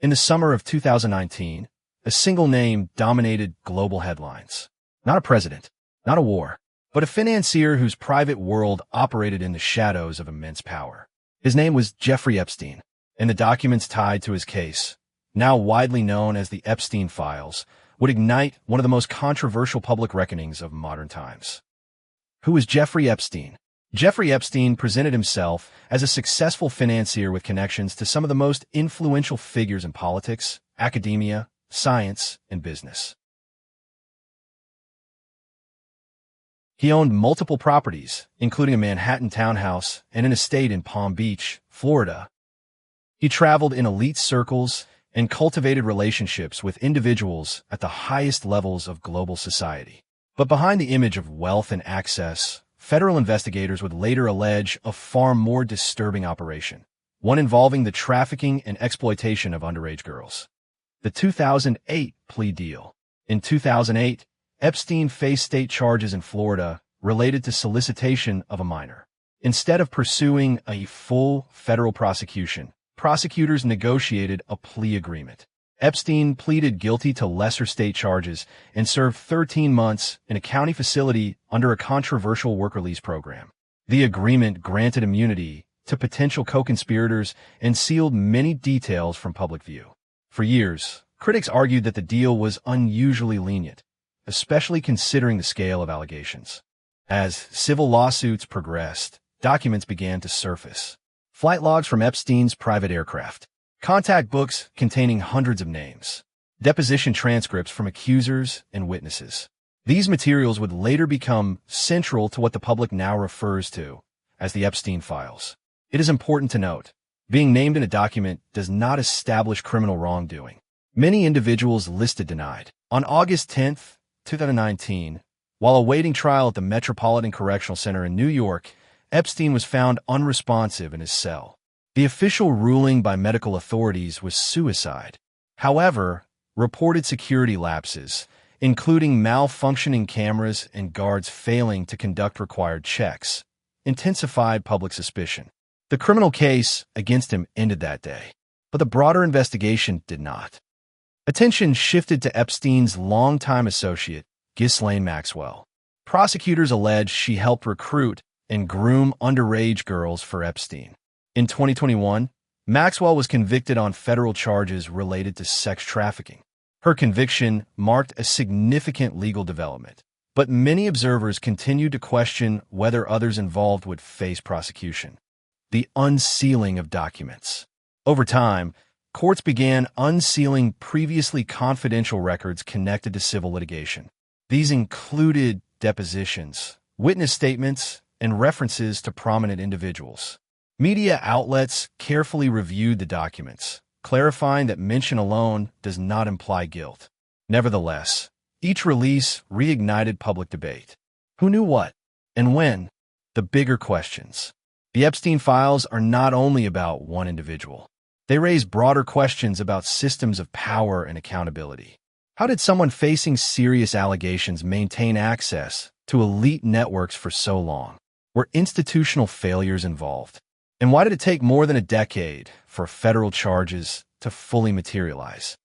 In the summer of 2019, a single name dominated global headlines. Not a president, not a war, but a financier whose private world operated in the shadows of immense power. His name was Jeffrey Epstein, and the documents tied to his case, now widely known as the Epstein files, would ignite one of the most controversial public reckonings of modern times. Who was Jeffrey Epstein? Jeffrey Epstein presented himself as a successful financier with connections to some of the most influential figures in politics, academia, science, and business. He owned multiple properties, including a Manhattan townhouse and an estate in Palm Beach, Florida. He traveled in elite circles and cultivated relationships with individuals at the highest levels of global society. But behind the image of wealth and access, federal investigators would later allege a far more disturbing operation, one involving the trafficking and exploitation of underage girls. The 2008 plea deal. In 2008, Epstein faced state charges in Florida related to solicitation of a minor. Instead of pursuing a full federal prosecution, prosecutors negotiated a plea agreement. Epstein pleaded guilty to lesser state charges and served 13 months in a county facility under a controversial work release program. The agreement granted immunity to potential co-conspirators and sealed many details from public view. For years, critics argued that the deal was unusually lenient, especially considering the scale of allegations. As civil lawsuits progressed, documents began to surface. Flight logs from Epstein's private aircraft, contact books containing hundreds of names, deposition transcripts from accusers and witnesses. These materials would later become central to what the public now refers to as the Epstein files. It is important to note, being named in a document does not establish criminal wrongdoing. Many individuals listed denied. On August 10, 2019, while awaiting trial at the Metropolitan Correctional Center in New York, Epstein was found unresponsive in his cell. The official ruling by medical authorities was suicide. However, reported security lapses, including malfunctioning cameras and guards failing to conduct required checks, intensified public suspicion. The criminal case against him ended that day, but the broader investigation did not. Attention shifted to Epstein's longtime associate, Ghislaine Maxwell. Prosecutors alleged she helped recruit and groom underage girls for Epstein. In 2021, Maxwell was convicted on federal charges related to sex trafficking. Her conviction marked a significant legal development, but many observers continued to question whether others involved would face prosecution. The unsealing of documents. Over time, courts began unsealing previously confidential records connected to civil litigation. These included depositions, witness statements, and references to prominent individuals. Media outlets carefully reviewed the documents, clarifying that mention alone does not imply guilt. Nevertheless, each release reignited public debate. Who knew what? And when? The bigger questions. The Epstein files are not only about one individual. They raise broader questions about systems of power and accountability. How did someone facing serious allegations maintain access to elite networks for so long? Were institutional failures involved? And why did it take more than a decade for federal charges to fully materialize?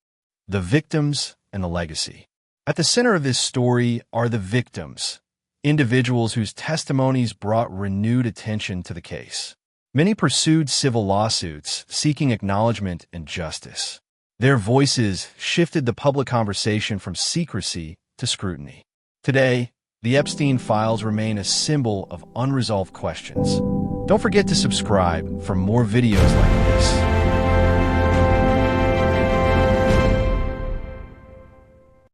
The victims and the legacy. At the center of this story are the victims, individuals whose testimonies brought renewed attention to the case. Many pursued civil lawsuits seeking acknowledgement and justice. Their voices shifted the public conversation from secrecy to scrutiny. Today, the Epstein files remain a symbol of unresolved questions. Don't forget to subscribe for more videos like this.